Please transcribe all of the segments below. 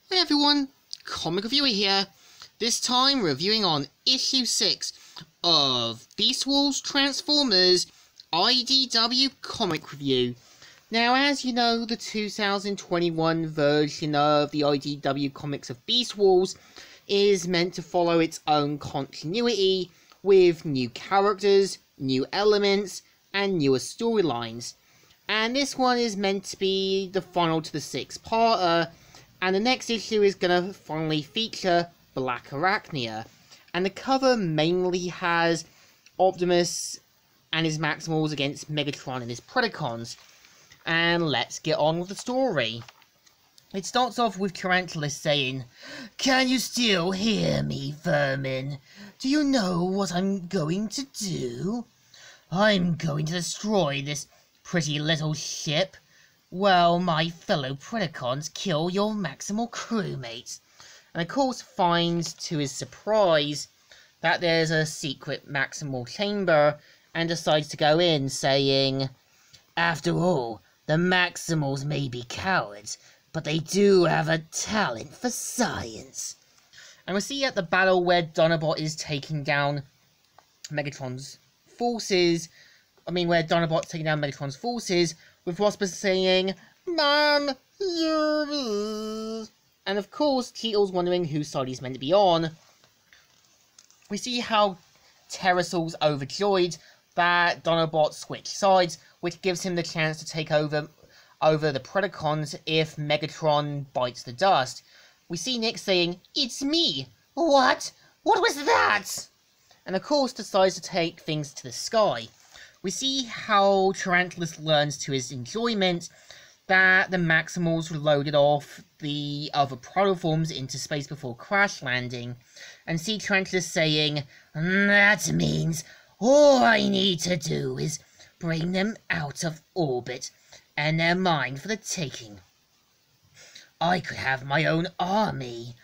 Hey everyone, Comic Reviewer here, this time reviewing on issue 6 of Beast Wars Transformers IDW Comic Review. Now, as you know, the 2021 version of the IDW Comics of Beast Wars is meant to follow its own continuity with new characters, new elements, and newer storylines. And this one is meant to be the final to the 6-parter, and the next issue is going to finally feature Black Arachnia. And the cover mainly has Optimus and his Maximals against Megatron and his Predacons. And let's get on with the story. It starts off with Tarantulas saying, "Can you still hear me, vermin? Do you know what I'm going to do? I'm going to destroy this pretty little ship. Well, my fellow Predacons kill your Maximal crewmates." And of course finds to his surprise that there's a secret Maximal chamber and decides to go in, saying, "After all, the Maximals may be cowards, but they do have a talent for science." And we see at the battle where Dinobot is taking down Megatron's forces, where Dinobot's taking down Megatron's forces, with Rosper saying, "Mom, you're..." And of course, Cheetle's wondering whose side he's meant to be on. We see how Terrasol's overjoyed that Dinobot switched sides, which gives him the chance to take over the Predacons if Megatron bites the dust. We see Nick saying, "It's me!" "What? What was that?" And of course decides to take things to the sky. We see how Tarantulas learns to his enjoyment that the Maximals loaded off the other protoforms into space before crash landing, and see Tarantulas saying, "That means all I need to do is bring them out of orbit, and they're mine for the taking. I could have my own army.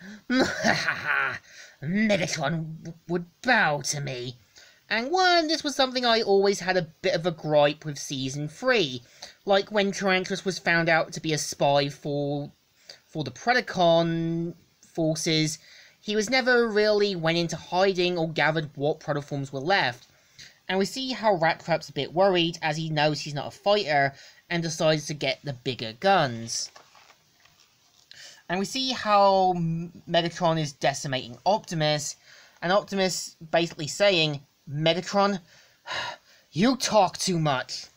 Megatron would bow to me." And this was something I always had a bit of a gripe with Season 3. Like when Tarantulas was found out to be a spy for the Predacon forces, he was never really went into hiding or gathered what protoforms were left. And we see how Rattrap's a bit worried as he knows he's not a fighter and decides to get the bigger guns. And we see how Megatron is decimating Optimus, and Optimus basically saying, "Megatron, you talk too much."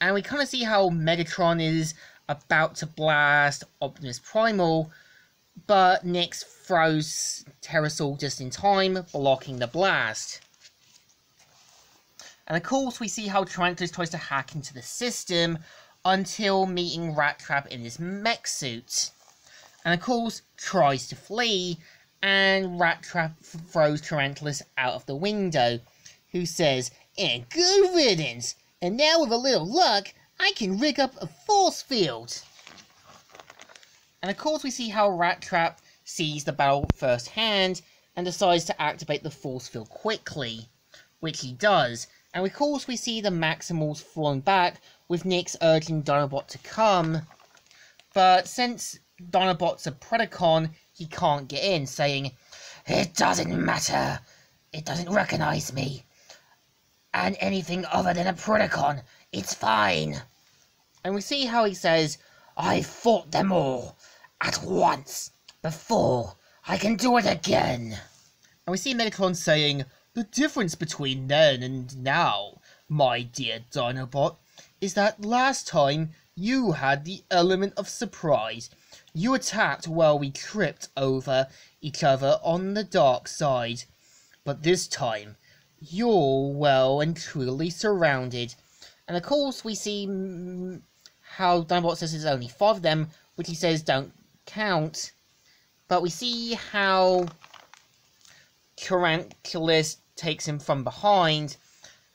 And we kind of see how Megatron is about to blast Optimus Primal, but Nyx throws Terrasol just in time, blocking the blast. And of course we see how Tarantulas tries to hack into the system until meeting Rattrap in his mech suit. And of course tries to flee, and Rattrap throws Tarantulas out of the window, who says, "And good riddance! And now with a little luck, I can rig up a force field." And of course we see how Rattrap sees the battle firsthand and decides to activate the force field quickly, which he does. And of course we see the Maximals falling back, with Nyx urging Dinobot to come. But since Dinobot's a Predacon, he can't get in, saying, "It doesn't matter. It doesn't recognize me. And anything other than a Predacon, it's fine." And we see how he says, "I fought them all at once before. I can do it again." And we see Megatron saying, "The difference between then and now, my dear Dinobot, is that last time you had the element of surprise. You attacked while we tripped over each other on the dark side. But this time, you're well and truly surrounded." And of course we see how Dinobot says there's only 5 of them, which he says don't count. But we see how Tarantulas takes him from behind,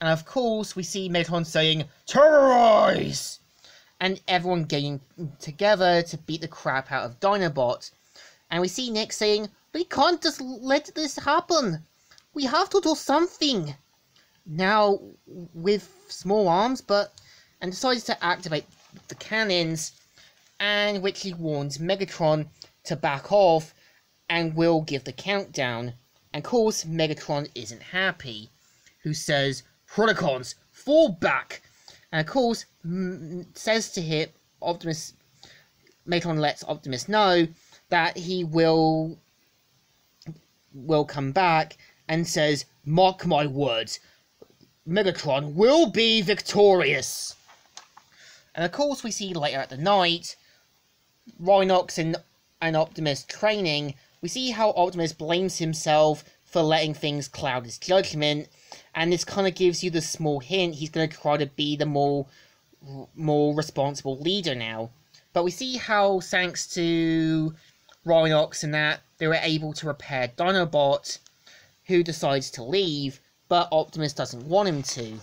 and of course we see Megatron saying, "Terrorize!" and everyone getting together to beat the crap out of Dinobot. And we see Nick saying, "We can't just let this happen. We have to do something." Now, with small arms, and decides to activate the cannons, and which he warns Megatron to back off and will give the countdown. And of course, Megatron isn't happy, who says, "Predacons, fall back!" And of course, says to him, Megatron lets Optimus know that he will come back, and says, "Mark my words, Megatron will be victorious." And of course, we see later at the night, Rhinox and Optimus training. We see how Optimus blames himself for letting things cloud his judgment, and this kind of gives you the small hint he's going to try to be the more responsible leader now. But we see how, thanks to Rhinox and that, they were able to repair Dinobot, who decides to leave, but Optimus doesn't want him to,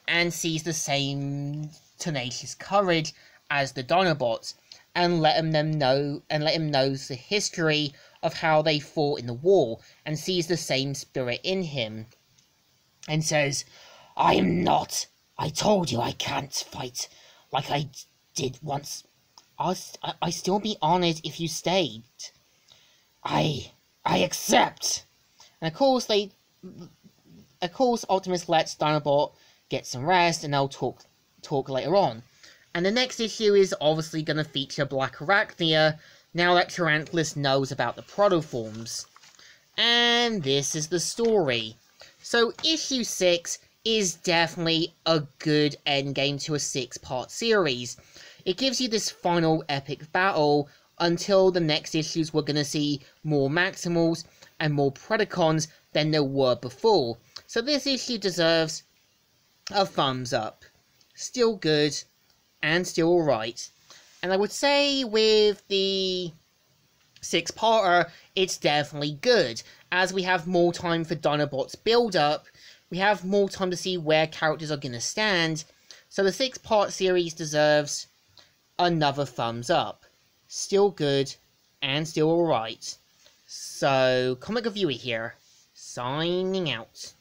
and sees the same tenacious courage as the Dinobots, and let him know the history of how they fought in the war, and sees the same spirit in him, and says, "I am not. I told you I can't fight like I did once. I still be honored if you stayed. I accept." And of course Optimus lets Dinobot get some rest, and they'll talk later on. And the next issue is obviously going to feature Black Arachnia, now that Tarantulas knows about the protoforms. And this is the story. So issue 6 is definitely a good endgame to a 6-part series. It gives you this final epic battle until the next issues we're going to see more Maximals and more Predacons than there were before. So this issue deserves a thumbs up. Still good, and still alright. And I would say with the 6-parter, it's definitely good, as we have more time for Dinobot's build-up, we have more time to see where characters are going to stand, so the 6-part series deserves another thumbs up. Still good, and still alright. So, Comic Reviewer here, signing out.